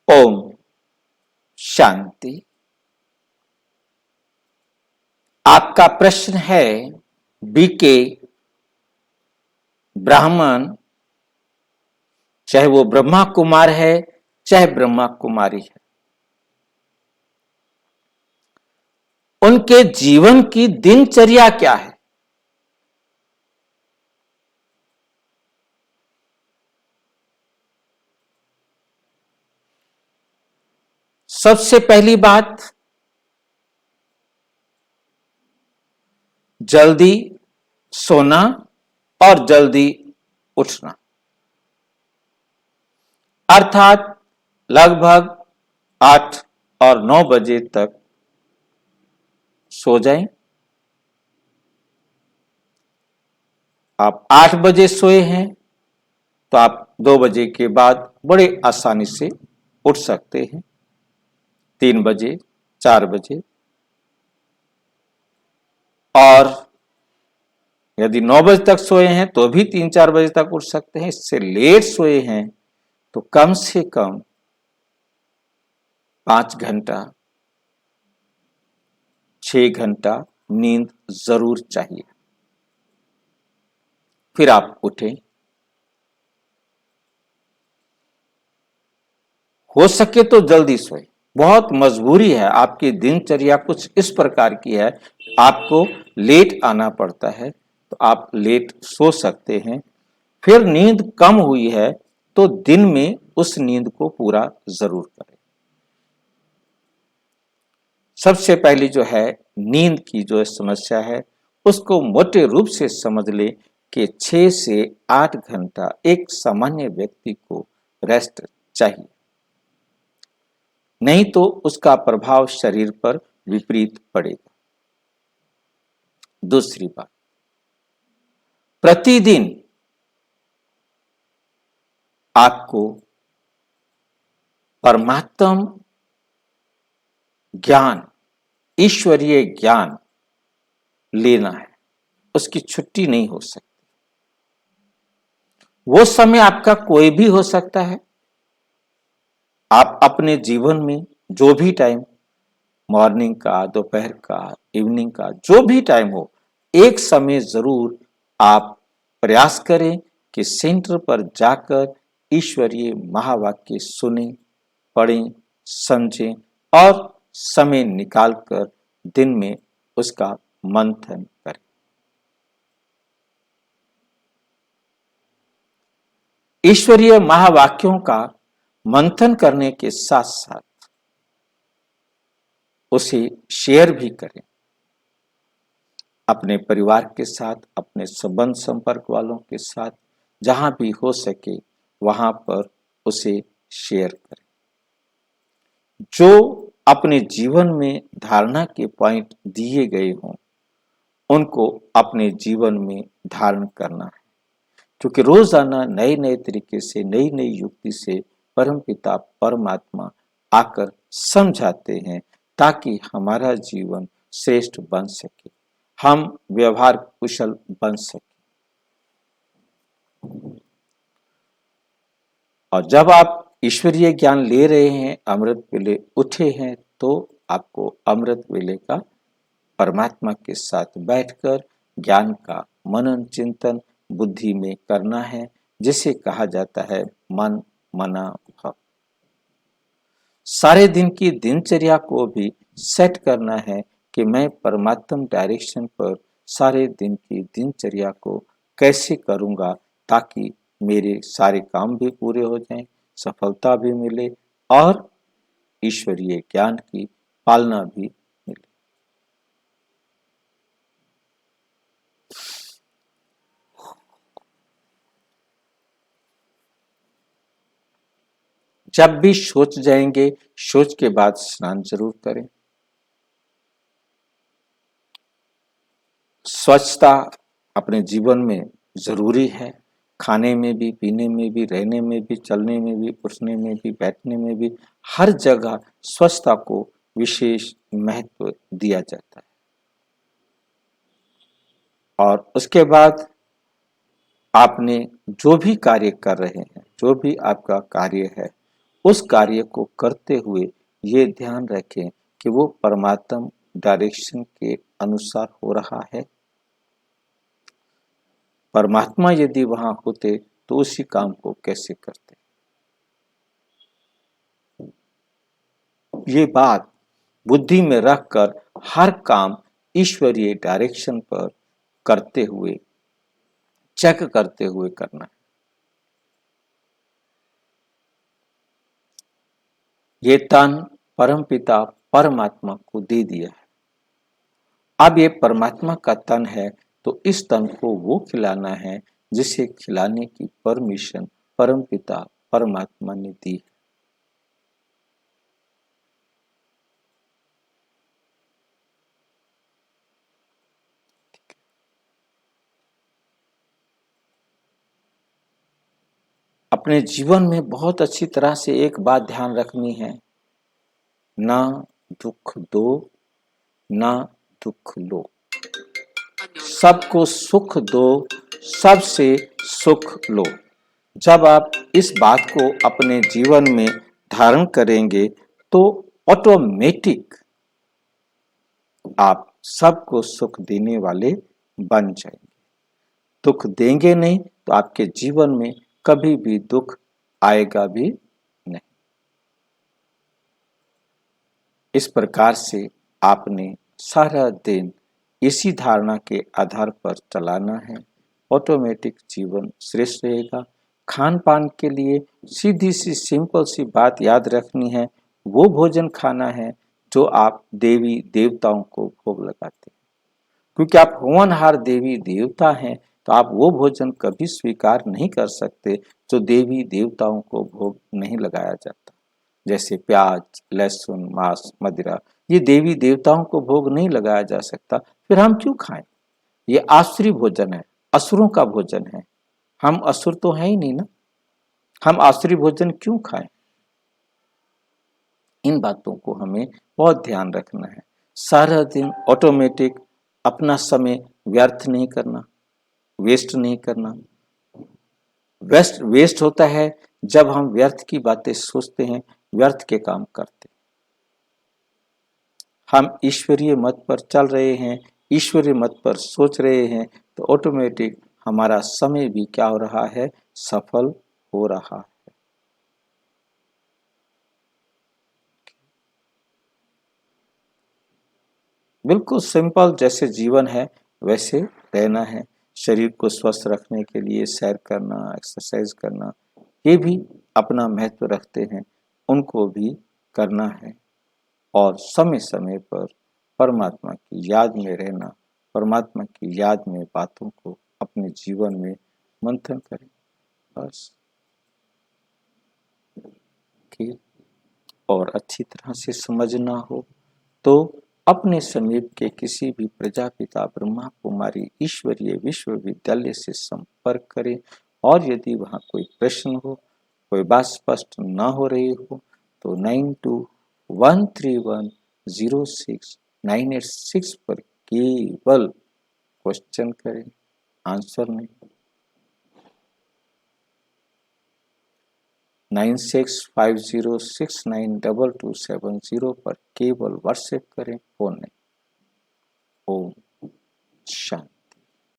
ओम शांति। आपका प्रश्न है बीके ब्राह्मण, चाहे वो ब्रह्मा कुमार है चाहे ब्रह्मा कुमारी है, उनके जीवन की दिनचर्या क्या है। सबसे पहली बात, जल्दी सोना और जल्दी उठना, अर्थात लगभग 8 और 9 बजे तक सो जाएं। आप 8 बजे सोए हैं तो आप 2 बजे के बाद बड़े आसानी से उठ सकते हैं, 3 बजे, 4 बजे। और यदि 9 बजे तक सोए हैं तो भी 3-4 बजे तक उठ सकते हैं। इससे लेट सोए हैं तो कम से कम 5 घंटा, 6 घंटा नींद जरूर चाहिए। फिर आप उठें। हो सके तो जल्दी सोए। बहुत मजबूरी है, आपकी दिनचर्या कुछ इस प्रकार की है, आपको लेट आना पड़ता है तो आप लेट सो सकते हैं। फिर नींद कम हुई है तो दिन में उस नींद को पूरा जरूर करें। सबसे पहली जो है नींद की जो समस्या है उसको मोटे रूप से समझ ले कि 6 से 8 घंटा एक सामान्य व्यक्ति को रेस्ट चाहिए, नहीं तो उसका प्रभाव शरीर पर विपरीत पड़ेगा। दूसरी बात, प्रतिदिन आपको परमात्म ज्ञान, ईश्वरीय ज्ञान लेना है, उसकी छुट्टी नहीं हो सकती। वो समय आपका कोई भी हो सकता है। आप अपने जीवन में जो भी टाइम, मॉर्निंग का, दोपहर का, इवनिंग का, जो भी टाइम हो, एक समय जरूर आप प्रयास करें कि सेंटर पर जाकर ईश्वरीय महावाक्य सुने, पढ़ें, समझें और समय निकालकर दिन में उसका मंथन करें। ईश्वरीय महावाक्यों का मंथन करने के साथ साथ उसे शेयर भी करें अपने परिवार के साथ, अपने संबंध संपर्क वालों के साथ, जहां भी हो सके वहां पर उसे शेयर करें। जो अपने जीवन में धारणा के पॉइंट दिए गए हों उनको अपने जीवन में धारण करना है, क्योंकि रोजाना नए नए तरीके से, नई नई युक्ति से परमपिता परमात्मा आकर समझाते हैं ताकि हमारा जीवन श्रेष्ठ बन सके, हम व्यवहार कुशल बन सके। और जब आप ईश्वरीय ज्ञान ले रहे हैं, अमृत वेले उठे हैं, तो आपको अमृत वेले का परमात्मा के साथ बैठकर ज्ञान का मनन चिंतन बुद्धि में करना है, जिसे कहा जाता है मन मना भव। सारे दिन की दिनचर्या को भी सेट करना है कि मैं परमात्म डायरेक्शन पर सारे दिन की दिनचर्या को कैसे करूंगा ताकि मेरे सारे काम भी पूरे हो जाएं, सफलता भी मिले और ईश्वरीय ज्ञान की पालना भी मिले। जब भी सोच जाएंगे, सोच के बाद स्नान जरूर करें। स्वच्छता अपने जीवन में जरूरी है, खाने में भी, पीने में भी, रहने में भी, चलने में भी, उठने में भी, बैठने में भी, हर जगह स्वच्छता को विशेष महत्व दिया जाता है। और उसके बाद आपने जो भी कार्य कर रहे हैं, जो भी आपका कार्य है, उस कार्य को करते हुए ये ध्यान रखें कि वो परमात्मा डायरेक्शन के अनुसार हो रहा है। परमात्मा यदि वहां होते तो उसी काम को कैसे करते। ये बात बुद्धि में रखकर हर काम ईश्वरीय डायरेक्शन पर करते हुए, चेक करते हुए करना है। ये तन परमपिता परमात्मा को दे दिया है। अब ये परमात्मा का तन है तो इस तन को वो खिलाना है जिसे खिलाने की परमिशन परमपिता परमात्मा ने दी है। अपने जीवन में बहुत अच्छी तरह से एक बात ध्यान रखनी है, ना दुख दो ना दुख लो, सबको सुख दो, सबसे सुख लो। जब आप इस बात को अपने जीवन में धारण करेंगे तो ऑटोमेटिक आप सबको सुख देने वाले बन जाएंगे। दुख देंगे नहीं तो आपके जीवन में कभी भी दुख आएगा भी नहीं। इस प्रकार से आपने सारा दिन इसी धारणा के आधार पर चलाना है, ऑटोमेटिक जीवन श्रेष्ठ रहेगा। खान पान के लिए सीधी सी सिंपल सी बात याद रखनी है, वो भोजन खाना है जो आप देवी देवताओं को भोग लगाते हैं। क्योंकि आप होनहार देवी देवता हैं तो आप वो भोजन कभी स्वीकार नहीं कर सकते जो देवी देवताओं को भोग नहीं लगाया जाता। जैसे प्याज, लहसुन, मांस, मदिरा, ये देवी देवताओं को भोग नहीं लगाया जा सकता, फिर हम क्यों खाएं? ये आसुरी भोजन है, असुरों का भोजन है। हम असुर तो है ही नहीं ना, हम आसुरी भोजन क्यों खाएं? इन बातों को हमें बहुत ध्यान रखना है। सारा दिन ऑटोमेटिक अपना समय व्यर्थ नहीं करना, वेस्ट नहीं करना। वेस्ट होता है जब हम व्यर्थ की बातें सोचते हैं, व्यर्थ के काम करते। हम ईश्वरीय मत पर चल रहे हैं, ईश्वरीय मत पर सोच रहे हैं तो ऑटोमेटिक हमारा समय भी क्या हो रहा है, सफल हो रहा है। बिल्कुल सिंपल जैसे जीवन है वैसे रहना है। शरीर को स्वस्थ रखने के लिए सैर करना, एक्सरसाइज करना, ये भी अपना महत्व रखते हैं, उनको भी करना है। और समय समय पर परमात्मा की याद में रहना, परमात्मा की याद में बातों को अपने जीवन में मंथन करें बस। ठीक। और अच्छी तरह से समझना हो तो अपने समीप के किसी भी प्रजापिता ब्रह्मा कुमारी ईश्वरीय विश्वविद्यालय से संपर्क करें। और यदि वहाँ कोई प्रश्न हो, कोई बात स्पष्ट ना हो रही हो तो 9213106986 पर केवल क्वेश्चन करें, आंसर नहीं। 9650692270 पर केवल व्हाट्सएप करें, फोन नहीं। ओम शांति।